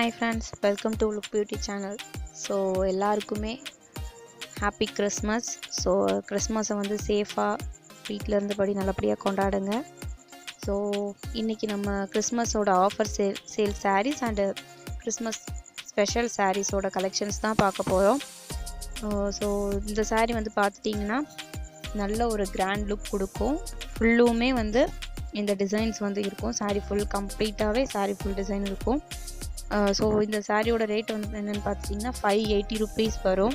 Hi friends, welcome to Look Beauty channel. So எல்லாருக்குமே happy Christmas. So கிறிஸ்மஸை வந்து சேஃபாக வீட்டில் இருந்தபடி நல்லபடியாக கொண்டாடுங்க. ஸோ இன்றைக்கி நம்ம கிறிஸ்மஸோட offer sale saris and Christmas special சாரீஸோட கலெக்ஷன்ஸ் தான் பார்க்க போகிறோம். ஸோ இந்த சாரீ வந்து பார்த்துட்டிங்கன்னா நல்ல ஒரு கிராண்ட் லுக் கொடுக்கும். ஃபுல்லுமே வந்து இந்த டிசைன்ஸ் வந்து இருக்கும். சாரீ ஃபுல் கம்ப்ளீட்டாகவே சாரீ ஃபுல் டிசைன் இருக்கும். ஸோ இந்த சாரியோட ரேட் வந்து என்னென்னு பார்த்துட்டிங்கன்னா 580 rupees வரும்.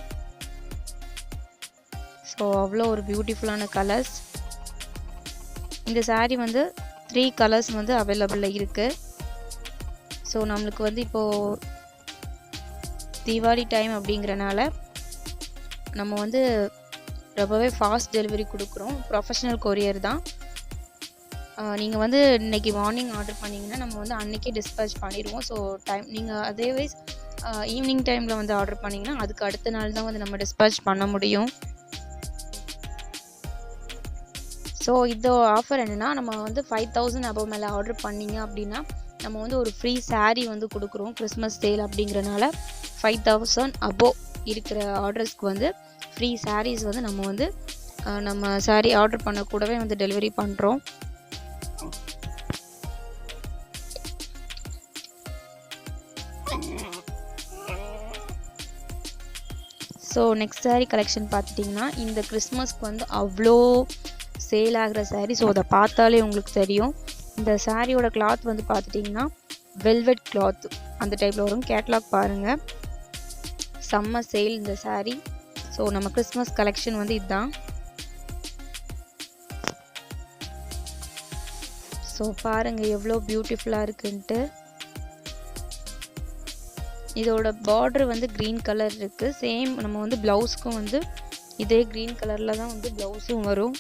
ஸோ அவ்வளோ ஒரு பியூட்டிஃபுல்லான கலர்ஸ். இந்த சாரீ வந்து 3 கலர்ஸ் வந்து அவைலபிளில் இருக்குது. ஸோ நம்மளுக்கு வந்து இப்போது தீபாவளி டைம் அப்படிங்கிறனால நம்ம வந்து ரொம்பவே ஃபாஸ்ட் டெலிவரி கொடுக்குறோம். ப்ரொஃபஷ்னல் கொரியர் தான். நீங்கள் வந்து இன்றைக்கி மார்னிங் ஆர்டர் பண்ணிங்கன்னா நம்ம வந்து அன்றைக்கே டிஸ்பேச் பண்ணிடுவோம். ஸோ நீங்கள் அதேவைஸ் ஈவினிங் டைமில் வந்து ஆர்டர் பண்ணிங்கன்னா அதுக்கு அடுத்த நாள் தான் வந்து நம்ம டிஸ்பேச் பண்ண முடியும். ஸோ இந்த ஆஃபர் என்னென்னா, நம்ம வந்து 5000 above மேலே ஆர்டர் பண்ணிங்க அப்படின்னா நம்ம வந்து ஒரு ஃப்ரீ சாரீ வந்து கொடுக்குறோம். கிறிஸ்மஸ் சேல் அப்படிங்கிறனால 5000 above இருக்கிற ஆர்டர்ஸ்க்கு வந்து ஃப்ரீ சாரீஸ் வந்து நம்ம சாரீ ஆர்டர் பண்ண கூடவே வந்து டெலிவரி பண்ணுறோம். ஸோ நெக்ஸ்ட் சாரீ கலெக்ஷன் பார்த்துட்டிங்கன்னா இந்த கிறிஸ்மஸ்க்கு வந்து அவ்வளோ சேல் ஆகிற சாரீ. ஸோ அதை பார்த்தாலே உங்களுக்கு தெரியும். இந்த சாரியோட கிளாத் வந்து பார்த்துட்டிங்கன்னா வெல்வெட் கிளாத் அந்த டைப்பில் வரும். கேட்லாக் பாருங்கள், செம்ம சேல் இந்த சாரீ. ஸோ நம்ம கிறிஸ்மஸ் கலெக்ஷன் வந்து இதுதான். ஸோ பாருங்கள் எவ்வளோ பியூட்டிஃபுல்லாக இருக்குன்ட்டு. இதோட பார்டர் வந்து க்ரீன் கலர் இருக்குது. சேம் நம்ம வந்து ப்ளவுஸ்க்கும் வந்து இதே க்ரீன் கலரில் தான் வந்து ப்ளவுஸும் வரும்.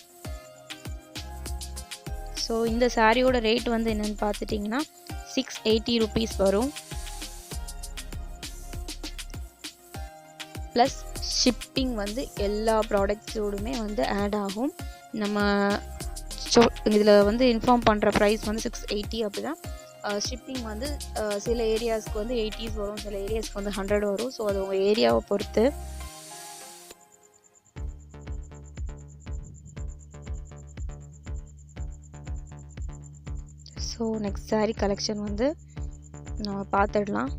ஸோ இந்த சாரியோட ரேட் வந்து என்னென்னு பார்த்துட்டிங்கன்னா 680 rupees வரும். ப்ளஸ் ஷிப்பிங் வந்து எல்லா ப்ராடக்ட்ஸோடுமே வந்து ஆட் ஆகும். நம்ம இதில் வந்து இன்ஃபார்ம் பண்ணுற ப்ரைஸ் வந்து 680 அப்படி தான். ஷிப்பிங் வந்து சில ஏரியாஸ்க்கு வந்து 80s வரும், சில ஏரியாஸ்க்கு வந்து 100 வரும். ஸோ அது உங்கள் ஏரியாவை பொறுத்து. ஸோ நெக்ஸ்ட் சாரீ கலெக்ஷன் வந்து நம்ம பார்த்துடலாம்.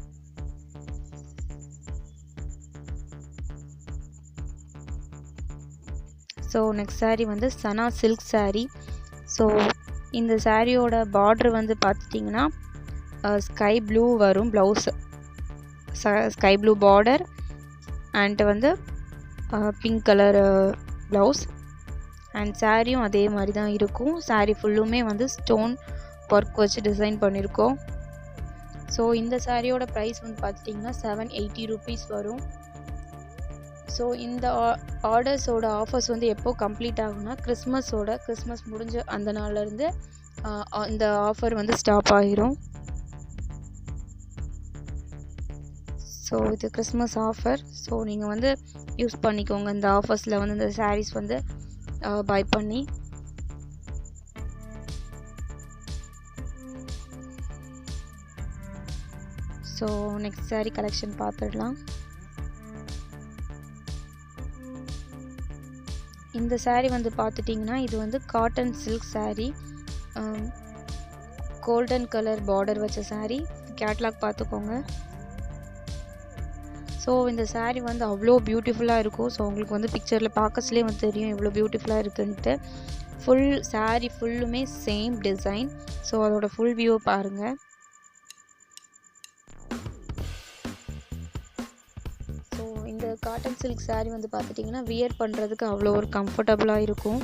ஸோ நெக்ஸ்ட் சாரீ வந்து சனா சில்க் சாரீ. ஸோ இந்த சாரியோட பார்டர் வந்து பார்த்துட்டிங்கன்னா ஸ்கை ப்ளூ வரும். Blouse sky blue border and வந்து பிங்க் கலர் ப்ளவுஸ் அண்ட் சாரியும் அதே மாதிரி தான் இருக்கும். சாரீ ஃபுல்லுமே வந்து ஸ்டோன் ஒர்க் வச்சு டிசைன் பண்ணியிருக்கோம். ஸோ இந்த சாரியோட ப்ரைஸ் வந்து பார்த்துட்டிங்கன்னா 780 rupees வரும். ஸோ இந்த ஆர்டர்ஸோட ஆஃபர்ஸ் வந்து எப்போ கம்ப்ளீட் ஆகும்னா கிறிஸ்மஸ் முடிஞ்ச அந்த நாள்லேருந்து இந்த ஆஃபர் வந்து ஸ்டாப் ஆகிரும். ஸோ இது கிறிஸ்மஸ் ஆஃபர். ஸோ நீங்கள் வந்து யூஸ் பண்ணிக்கோங்க இந்த ஆஃபர்ஸில் வந்து இந்த சாரீஸ் வந்து பை பண்ணி. ஸோ நெக்ஸ்ட் சாரீ கலெக்ஷன் பார்த்துடலாம். இந்த சாரீ வந்து பார்த்துட்டிங்கன்னா இது வந்து cotton silk sari, golden colour border வச்ச சாரீ. கேட்லாக் பார்த்துக்கோங்க. ஸோ இந்த சாரீ வந்து அவ்வளோ பியூட்டிஃபுல்லாக இருக்கும். ஸோ உங்களுக்கு வந்து பிக்சரில் பார்க்கச்சுலேயே வந்து தெரியும் எவ்வளோ பியூட்டிஃபுல்லாக இருக்குன்ட்டு. ஃபுல் சாரீ ஃபுல்லுமே சேம் டிசைன். ஸோ அதோட ஃபுல் வியூ பாருங்கள். ஸோ இந்த காட்டன் சில்க் சாரீ வந்து பார்த்துட்டிங்கன்னா வியர் பண்ணுறதுக்கு அவ்வளோ ஒரு கம்ஃபர்டபுளாக இருக்கும்.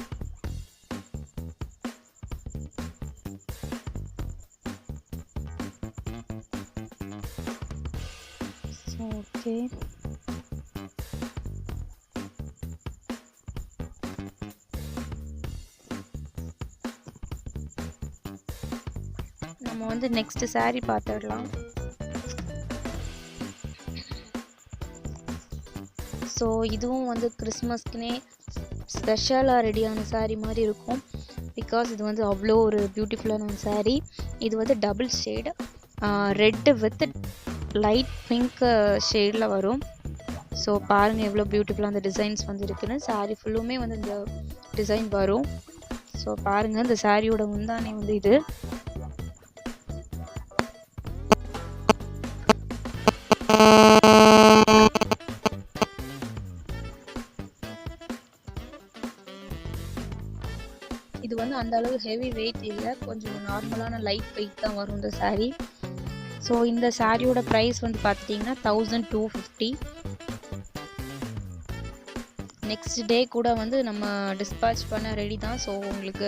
ஓகே, நம்ம வந்து நெக்ஸ்ட் சாரீ பார்த்துடலாம். ஸோ இதுவும் வந்து கிறிஸ்மஸ்க்குனே ஸ்பெஷலாக ரெடியான சாரீ மாதிரி இருக்கும். பிகாஸ் இது வந்து அவ்வளோ ஒரு பியூட்டிஃபுல்லான சாரீ. இது வந்து double shade red with light pink ஷேடில் வரும். ஸோ பாருங்கள் எவ்வளோ பியூட்டிஃபுல்லாக அந்த டிசைன்ஸ் வந்து இருக்குன்னு. சாரீ ஃபுல்லுமே வந்து இந்த டிசைன் வரும். ஸோ பாருங்கள் இந்த சாரியோட முந்தானி வந்து இது. இது வந்து அந்த அளவு ஹெவி வெயிட் இல்லை, கொஞ்சம் நார்மலான லைட் வெயிட் தான் வரும் இந்த சாரீ. ஸோ இந்த சாரியோட ப்ரைஸ் வந்து பார்த்துட்டிங்கன்னா 1250. நெக்ஸ்ட் டே கூட வந்து நம்ம டிஸ்பேட்ச் பண்ண ரெடி தான். ஸோ உங்களுக்கு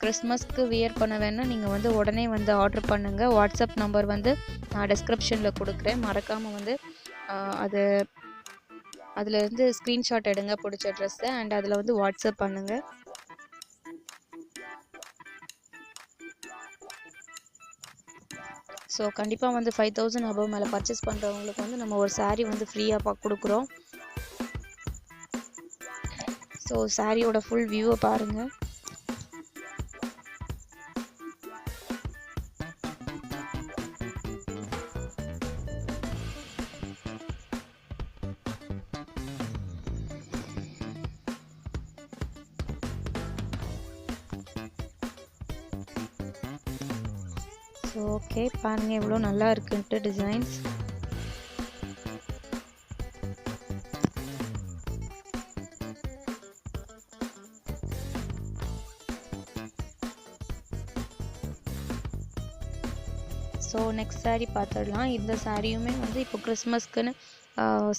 கிறிஸ்மஸ்க்கு வியர் பண்ண வேணால் நீங்கள் வந்து உடனே வந்து ஆர்டர் பண்ணுங்கள். வாட்ஸ்அப் நம்பர் வந்து நான் டிஸ்கிரிப்ஷனில் கொடுக்குறேன். மறக்காமல் வந்து அதிலேருந்து ஸ்க்ரீன்ஷாட் எடுங்க பிடிச்ச ட்ரெஸ்ஸை, அண்ட் அதில் வந்து வாட்ஸ்அப் பண்ணுங்கள். ஸோ கண்டிப்பாக வந்து 5000 அபவ் மேலே பர்ச்சேஸ் பண்ணுறவங்களுக்கு வந்து நம்ம ஒரு சாரீ வந்து ஃப்ரீயாக கொடுக்குறோம். ஸோ சாரியோட ஃபுல் வியூவை பாருங்கள். ஸோ ஓகே பாருங்கள் எவ்வளோ நல்லா இருக்குன்ட்டு டிசைன்ஸ். ஸோ நெக்ஸ்ட் சாரீ பார்த்துடலாம். இந்த சாரியுமே வந்து இப்போ கிறிஸ்மஸ்க்குன்னு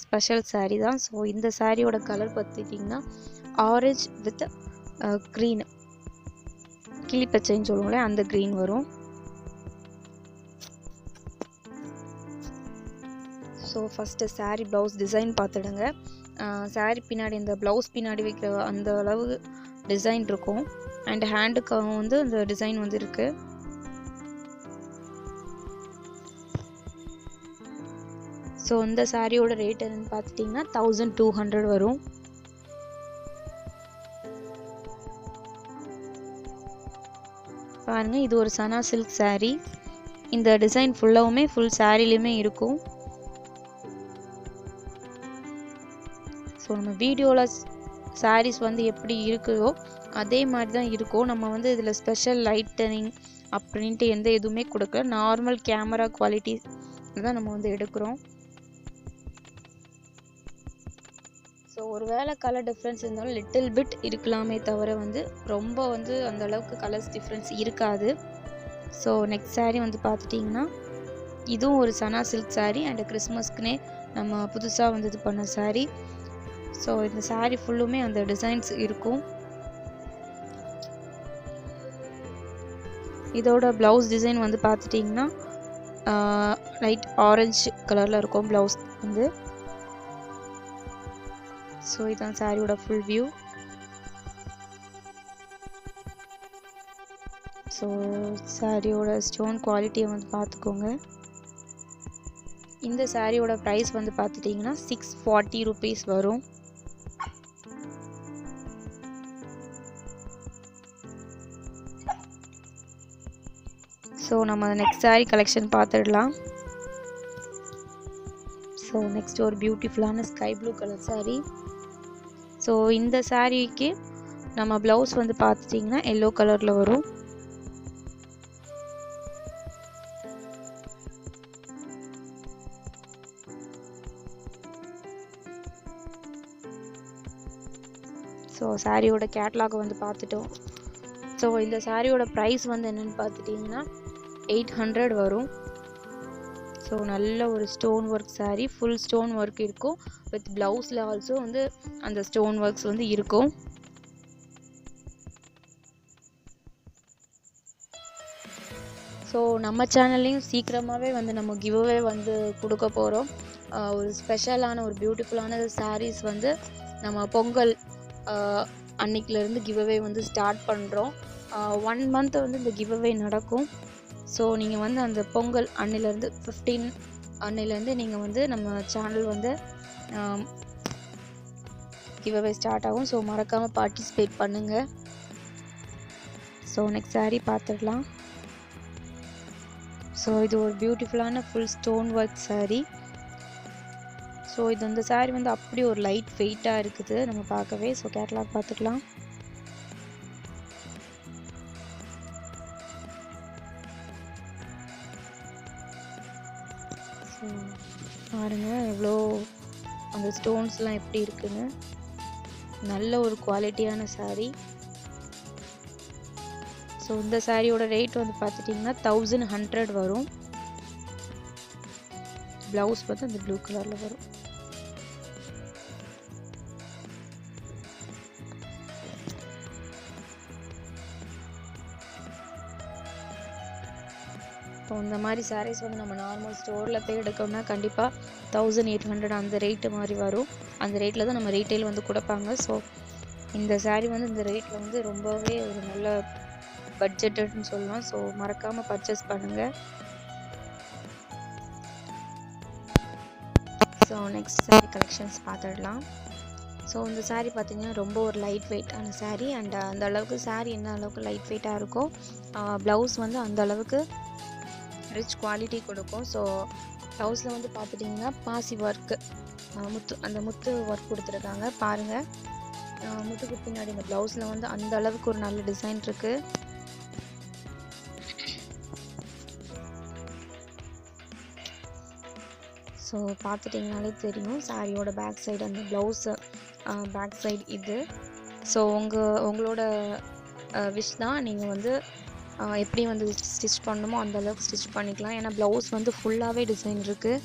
ஸ்பெஷல் சாரீ தான். ஸோ இந்த சாரியோட கலர் பார்த்துட்டிங்கன்னா ஆரஞ்ச் வித் க்ரீன், கிளிப்பச்சைன்னு சொல்லுவோம்ல அந்த க்ரீன் வரும். So first sari blouse design பார்த்துடுங்க. சாரீ பின்னாடி இந்த ப்ளவுஸ் பின்னாடி வைக்கிற அந்த அளவு டிசைன் இருக்கும். அண்ட் ஹேண்டுக்காகவும் வந்து அந்த டிசைன் வந்து இருக்குது. ஸோ இந்த சாரியோட ரேட் என்னன்னு பார்த்துட்டிங்கன்னா 1200 வரும். பாருங்கள் இது ஒரு சனா சில்க் சாரீ. இந்த டிசைன் ஃபுல்லாகவுமே ஃபுல் சாரிலையுமே இருக்கும். ஸோ நம்ம வீடியோவில் சாரீஸ் வந்து எப்படி இருக்குதோ அதே மாதிரி தான் இருக்கும். நம்ம வந்து இதில் ஸ்பெஷல் லைட்டனிங் அப்படின்ட்டு எந்த எதுவுமே கொடுக்கல. நார்மல் கேமரா குவாலிட்டி தான் நம்ம வந்து எடுக்கிறோம். ஸோ ஒரு வேளை கலர் டிஃப்ரென்ஸ் இருந்தாலும் லிட்டில் பிட் இருக்கலாமே தவிர வந்து ரொம்ப வந்து அந்த அளவுக்கு கலர்ஸ் டிஃப்ரென்ஸ் இருக்காது. ஸோ நெக்ஸ்ட் சாரீ வந்து பார்த்துட்டிங்கன்னா இதுவும் ஒரு சனா சில்க் சாரீ அண்ட் கிறிஸ்மஸ்க்குனே நம்ம புதுசாக வந்து இது பண்ண சாரீ. ஸோ இந்த சாரீ ஃபுல்லுமே அந்த டிசைன்ஸ் இருக்கும். இதோட ப்ளவுஸ் டிசைன் வந்து பார்த்துட்டிங்கன்னா லைட் ஆரஞ்சு கலரில் இருக்கும் ப்ளவுஸ் வந்து. ஸோ இதுதான் சாரியோட ஃபுல் வியூ. ஸோ சாரியோட ஸ்டோன் குவாலிட்டியை வந்து பார்த்துக்கோங்க. இந்த சாரியோட ப்ரைஸ் வந்து பார்த்துட்டிங்கன்னா 640 rupees வரும். ஸோ நம்ம நெக்ஸ்ட் சாரீ கலெக்ஷன் பார்த்துடலாம். ஸோ நெக்ஸ்ட் ஒரு பியூட்டிஃபுல்லான sky blue colour sari. So இந்த சாரீக்கு நம்ம ப்ளவுஸ் வந்து பார்த்துட்டிங்கன்னா எல்லோ கலரில் வரும். ஸோ சாரியோட கேட்லாக் வந்து பார்த்துட்டோம். ஸோ இந்த சாரியோட ப்ரைஸ் வந்து என்னென்னு பார்த்துட்டிங்கன்னா 800 வரும். ஸோ நல்ல ஒரு stone work sari, full stone work இருக்கும். வித் ப்ளவுஸில் ஆல்சோ வந்து அந்த ஸ்டோன் ஒர்க்ஸ் வந்து இருக்கும். ஸோ நம்ம சேனல்லையும் சீக்கிரமாகவே வந்து நம்ம கிவ்அவே வந்து கொடுக்க போகிறோம். ஒரு ஸ்பெஷலான ஒரு பியூட்டிஃபுல்லான சாரீஸ் வந்து நம்ம பொங்கல் அன்னைக்கிலேருந்து கிவ்அவே வந்து ஸ்டார்ட் பண்ணுறோம். 1 month வந்து இந்த கிவ்அவே நடக்கும். ஸோ நீங்கள் வந்து அந்த பொங்கல் அன்னையிலேருந்து 15 அன்னையிலேருந்து நீங்கள் வந்து நம்ம சேனல் வந்து கிவ்அவே ஸ்டார்ட் ஆகும். ஸோ மறக்காமல் பார்ட்டிசிபேட் பண்ணுங்கள். ஸோ நெக்ஸ்ட் சாரீ பார்த்துடலாம். ஸோ இது ஒரு பியூட்டிஃபுல்லான full stone work saree. So இது இந்த saree வந்து அப்படி ஒரு லைட் வெயிட்டாக இருக்குது நம்ம பார்க்கவே. ஸோ கேட்லாக் பார்த்துக்கலாம். ஸோ பாருங்கள் எவ்வளோ அந்த ஸ்டோன்ஸ்லாம் எப்படி இருக்குன்னு. நல்ல ஒரு குவாலிட்டியான saree. ஸோ இந்த சாரியோட ரேட் வந்து பார்த்துட்டிங்கன்னா 1100 வரும். ப்ளவுஸ் வந்து அந்த ப்ளூ கலரில் வரும். ஸோ இந்த மாதிரி சாரீஸ் வந்து நம்ம நார்மல் ஸ்டோரில் போய் எடுக்கணும்னா கண்டிப்பாக 1800 அந்த ரேட்டு மாதிரி வரும். அந்த ரேட்டில் தான் நம்ம ரீட்டைல் வந்து கொடுப்பாங்க. ஸோ இந்த saree வந்து இந்த ரேட்டில் வந்து ரொம்பவே ஒரு நல்ல பட்ஜெட்டுன்னு சொல்லலாம். ஸோ மறக்காமல் பர்ச்சேஸ் பண்ணுங்கள். ஸோ நெக்ஸ்ட் saree கலெக்ஷன்ஸ் பார்த்துடலாம். ஸோ இந்த saree பார்த்திங்கன்னா ரொம்ப ஒரு லைட் வெயிட்டான saree. அண்ட் அந்த அளவுக்கு saree என்ன அளவுக்கு லைட் வெயிட்டாக இருக்கோ ப்ளவுஸ் வந்து அந்த அளவுக்கு ரிச் குவாலிட்டி கொடுக்கும். ஸோ ப்ளவுஸில் வந்து பார்த்துட்டிங்கன்னா பாசி ஒர்க்கு முத்து ஒர்க் கொடுத்துருக்காங்க பாருங்கள். முத்துக்கு பின்னாடி இந்த ப்ளவுஸில் வந்து அந்த அளவுக்கு ஒரு நல்ல டிசைன் இருக்குது. ஸோ பார்த்துட்டிங்கனாலே தெரியும் சாரியோட பேக் சைடு அந்த ப்ளவுஸு பேக் சைடு இது. ஸோ உங்களோட விஷ் தான். நீங்கள் வந்து எப்படி வந்து ஸ்டிச் பண்ணணுமோ அந்த அளவுக்கு ஸ்டிச் பண்ணிக்கலாம். ஏன்னா ப்ளவுஸ் வந்து ஃபுல்லாகவே டிசைன் இருக்குது.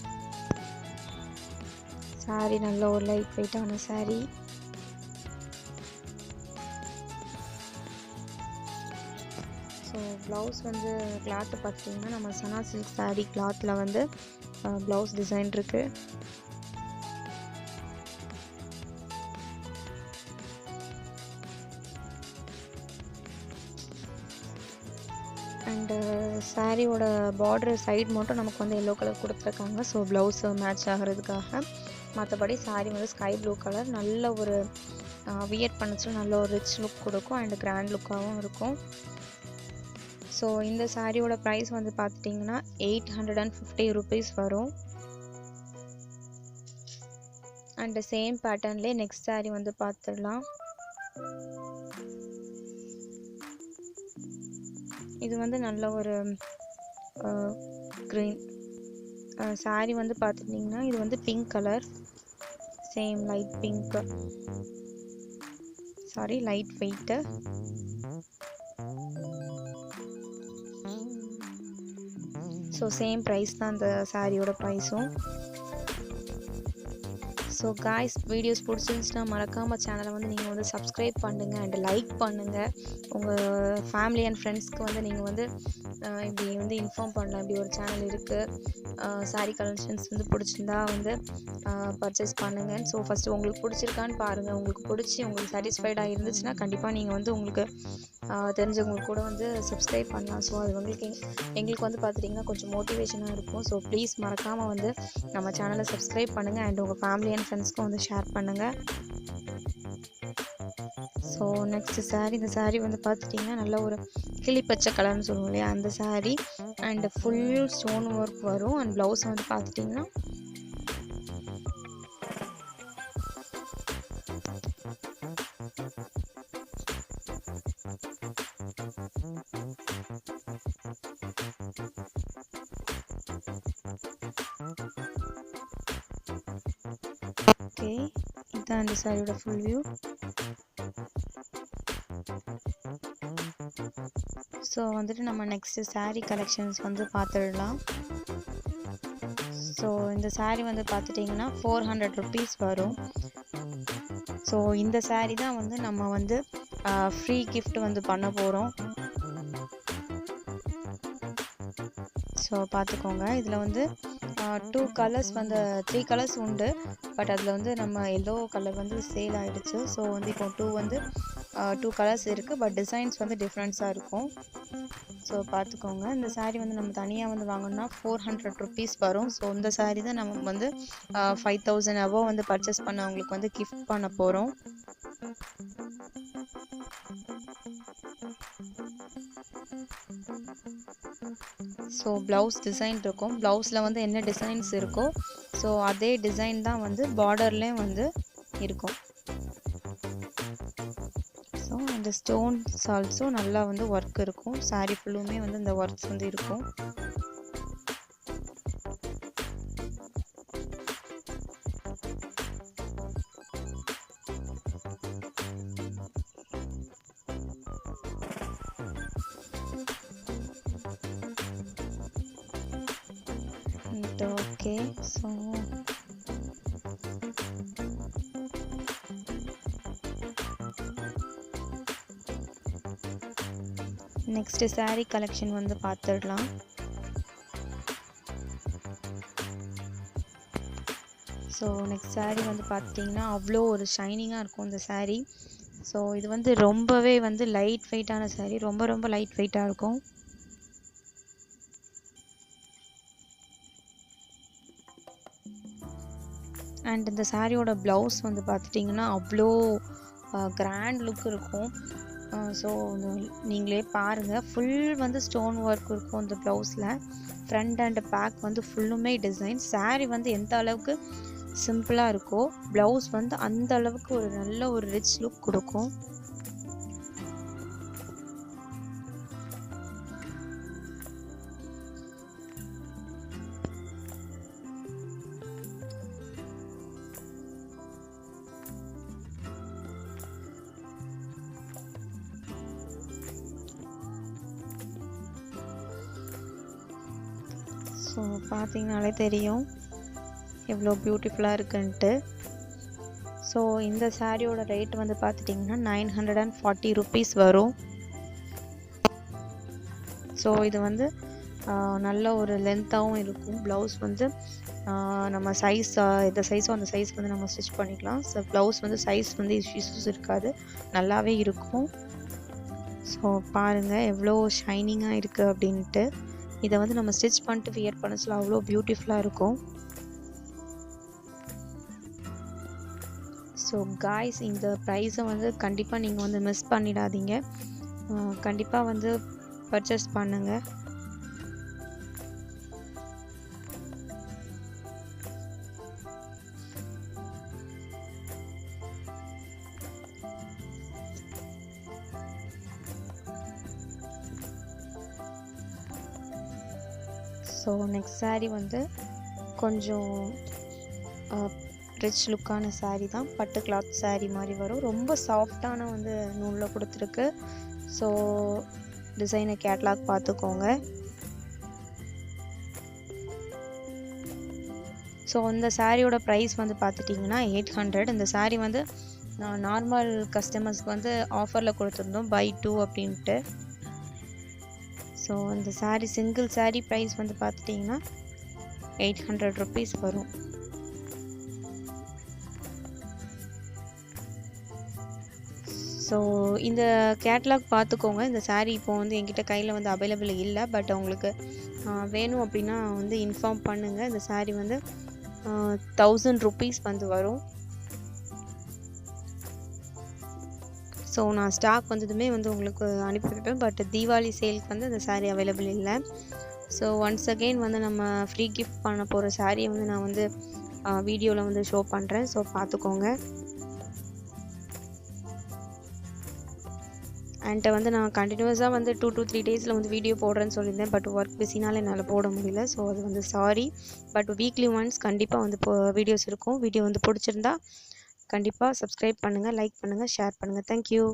saree நல்ல ஒரு லைட் வெயிட்டான saree. ஸோ ப்ளவுஸ் வந்து கிளாத்து பார்த்திங்கன்னா நம்ம சனா சில்க் saree கிளாத்தில் வந்து ப்ளவுஸ் டிசைன் இருக்குது. அண்டு சாரியோட பார்டர் சைடு மட்டும் நமக்கு வந்து எல்லோ கலர் கொடுத்துருக்காங்க. ஸோ ப்ளவுஸ் மேட்ச் ஆகிறதுக்காக. மற்றபடி saree வந்து ஸ்கை ப்ளூ கலர். நல்ல ஒரு வியர் பண்ணிச்சு நல்ல ஒரு ரிச் லுக் கொடுக்கும் அண்ட் கிராண்ட் லுக்காகவும் இருக்கும். ஸோ இந்த சாரியோட ப்ரைஸ் வந்து பார்த்துட்டிங்கன்னா 850 rupees வரும். அண்ட் சேம் பேட்டர்ன்லேயே நெக்ஸ்ட் saree வந்து பார்த்துடலாம். இது வந்து நல்ல ஒரு க்ரீன் saree வந்து பார்த்துட்டிங்கன்னா இது வந்து pink colour. Same light pink light weight. So same price தான் அந்த சாரியோட ப்ரைஸும். ஸோ காய்ஸ் வீடியோஸ் பிடிச்சிருந்துச்சுன்னா மறக்காமல் சேனலை வந்து நீங்கள் வந்து சப்ஸ்கிரைப் பண்ணுங்கள் அண்ட் லைக் பண்ணுங்கள். உங்கள் ஃபேமிலி அண்ட் ஃப்ரெண்ட்ஸ்க்கு வந்து நீங்கள் வந்து இப்படி வந்து இன்ஃபார்ம் பண்ணலாம். இப்படி ஒரு சேனல் இருக்குது, சாரீ கலெக்ஷன்ஸ் வந்து பிடிச்சிருந்தா வந்து பர்ச்சேஸ் பண்ணுங்கள். ஸோ ஃபஸ்ட்டு உங்களுக்கு பிடிச்சிருக்கான்னு பாருங்கள். உங்களுக்கு பிடிச்சி உங்களுக்கு சாட்டிஸ்ஃபைடாக இருந்துச்சுன்னா கண்டிப்பாக நீங்கள் வந்து உங்களுக்கு தெரிஞ்சவங்களுக்கு கூட வந்து சப்ஸ்கிரைப் பண்ணலாம். ஸோ அது எங்களுக்கு வந்து பார்த்துட்டிங்கன்னா கொஞ்சம் மோட்டிவேஷனாக இருக்கும். ஸோ ப்ளீஸ் மறக்காமல் வந்து நம்ம சேனலை சப்ஸ்கிரைப் பண்ணுங்கள் அண்ட் உங்கள் ஃபேமிலி அண்ட் ஃப்ரெண்ட்ஸ்க்கும் வந்து ஷேர் பண்ணுங்கள். So next saree. இந்த saree வந்து பார்த்துட்டிங்கன்னா நல்ல ஒரு கிளிப்பச்சை கலர்னு சொல்லுவோம் இல்லையா அந்த saree and full stone work வரும். அண்ட் ப்ளவுஸ் வந்து பார்த்துட்டிங்கன்னா ஓகே இதுதான் அந்த சாரியோட ஃபுல் வியூ. ஸோ வந்துட்டு நம்ம நெக்ஸ்ட்டு saree கலெக்ஷன்ஸ் வந்து பார்த்துடலாம். ஸோ இந்த saree வந்து பார்த்துட்டிங்கன்னா 400 rupees வரும். ஸோ இந்த saree தான் வந்து நம்ம வந்து ஃப்ரீ கிஃப்ட் வந்து பண்ண போகிறோம். ஸோ பார்த்துக்கோங்க. இதில் வந்து 2 கலர்ஸ் வந்து 3 கலர்ஸ் உண்டு. பட் அதில் வந்து நம்ம எல்லோ கலர் வந்து சேல் ஆகிடுச்சு. ஸோ வந்து இப்போ 2 கலர்ஸ் இருக்குது. பட் டிசைன்ஸ் வந்து டிஃப்ரெண்ட்ஸாக இருக்கும். ஸோ பார்த்துக்கோங்க. இந்த saree வந்து நம்ம தனியாக வந்து வாங்கணும்னா 400 rupees வரும். ஸோ இந்த saree தான் நம்ம வந்து 5000 above வந்து பர்ச்சேஸ் பண்ண அவங்களுக்கு வந்து கிஃப்ட் பண்ண போகிறோம். ஸோ ப்ளவுஸ் டிசைன் இருக்கும். ப்ளவுஸில் வந்து என்ன டிசைன்ஸ் இருக்கோ ஸோ அதே டிசைன் தான் வந்து பார்டர்லேயும் வந்து இருக்கும். ஸோ இந்த ஸ்டோன்ஸ் ஆல்சோ நல்லா வந்து ஒர்க் இருக்கும். சாரீ ஃபுல்லுமே வந்து இந்த ஒர்க்ஸ் வந்து இருக்கும். Okay, so next saree collection வந்து பார்த்துடலாம். ஸோ நெக்ஸ்ட் saree வந்து பார்த்துட்டிங்கன்னா அவ்வளோ ஒரு ஷைனிங்காக இருக்கும் இந்த saree. ஸோ இது வந்து ரொம்பவே வந்து லைட் வெயிட்டான saree, ரொம்ப லைட் வெயிட்டாக இருக்கும். அண்ட் இந்த சாரியோட ப்ளவுஸ் வந்து பார்த்துட்டிங்கன்னா அவ்வளோ கிராண்ட் லுக் இருக்கும். ஸோ நீங்களே பாருங்கள், ஃபுல் வந்து ஸ்டோன் ஒர்க் இருக்கும் இந்த ப்ளவுஸில். ஃப்ரண்ட் அண்ட் பேக் வந்து ஃபுல்லுமே டிசைன். saree வந்து எந்த அளவுக்கு சிம்பிளாக இருக்கோ ப்ளவுஸ் வந்து அந்த அளவுக்கு ஒரு நல்ல ஒரு ரிச் லுக் கொடுக்கும். ஸோ பார்த்தீங்கனாலே தெரியும் எவ்வளோ பியூட்டிஃபுல்லாக இருக்குன்ட்டு. ஸோ இந்த சாரியோட ரேட் வந்து பார்த்துட்டிங்கன்னா 940 rupees வரும். ஸோ இது வந்து நல்ல ஒரு லென்த்தாகவும் இருக்கும். ப்ளவுஸ் வந்து நம்ம சைஸ் எந்த சைஸோ அந்த சைஸ் வந்து நம்ம ஸ்டிச் பண்ணிக்கலாம். ஸோ ப்ளவுஸ் வந்து சைஸ் வந்து இஷ்யூஸ் இருக்காது, நல்லாவே இருக்கும். ஸோ பாருங்கள் எவ்வளோ ஷைனிங்காக இருக்குது அப்படின்ட்டு. இதை வந்து நம்ம ஸ்டிச் பண்ணிட்டு வியர் பண்ண சொல்ல அவ்வளோ பியூட்டிஃபுல்லாக இருக்கும். ஸோ காய்ஸ், இந்த ப்ரைஸை வந்து கண்டிப்பாக நீங்கள் வந்து மிஸ் பண்ணிடாதீங்க. கண்டிப்பாக வந்து பர்ச்சேஸ் பண்ணுங்கள். ஸோ நெக்ஸ்ட் saree வந்து கொஞ்சம் ரிச் லுக்கான saree தான். பட்டு கிளாத் saree மாதிரி வரும். ரொம்ப சாஃப்டான வந்து நூலில் கொடுத்துருக்கு. ஸோ டிசைனை கேட்லாக் பார்த்துக்கோங்க. ஸோ இந்த சாரியோட ப்ரைஸ் வந்து பார்த்துட்டிங்கன்னா 800. இந்த saree வந்து நான் நார்மல் கஸ்டமர்ஸ்க்கு வந்து ஆஃபரில் கொடுத்துருந்தோம் buy 2 அப்படின்ட்டு. ஸோ இந்த saree சிங்கிள் saree ப்ரைஸ் வந்து பார்த்துட்டிங்கன்னா 800 rupees வரும். ஸோ இந்த கேட்லாக் பார்த்துக்கோங்க. இந்த saree இப்போ வந்து என்கிட்ட கையில் வந்து அவைலபிள் இல்லை. பட் உங்களுக்கு வேணும் அப்படின்னா வந்து இன்ஃபார்ம் பண்ணுங்கள். இந்த saree வந்து 1000 rupees வந்து வரும். ஸோ நான் ஸ்டாக் வந்ததுமே வந்து உங்களுக்கு அனுப்பி வைப்பேன். பட் தீபாவளி சேலுக்கு வந்து அந்த saree அவைலபிள் இல்லை. ஸோ ஒன்ஸ் அகெயின் வந்து நம்ம ஃப்ரீ கிஃப்ட் பண்ண போகிற சாரியை வந்து நான் வந்து வீடியோவில் வந்து ஷோ பண்ணுறேன். ஸோ பார்த்துக்கோங்க. என்கிட்ட வந்து நான் கண்டினியூஸாக வந்து 2 to 3 days வந்து வீடியோ போடுறேன்னு சொல்லியிருந்தேன். பட் ஒர்க் பிஸினால என்னால் போட முடியல. ஸோ அது வந்து சாரி. பட் வீக்லி ஒன்ஸ் கண்டிப்பாக வந்து வீடியோஸ் இருக்கும். வீடியோ வந்து பிடிச்சிருந்தா கண்டிப்பாக சப்ஸ்கிரைப் பண்ணுங்கள், லைக் பண்ணுங்கள், ஷேர் பண்ணுங்கள். தேங்க்யூ.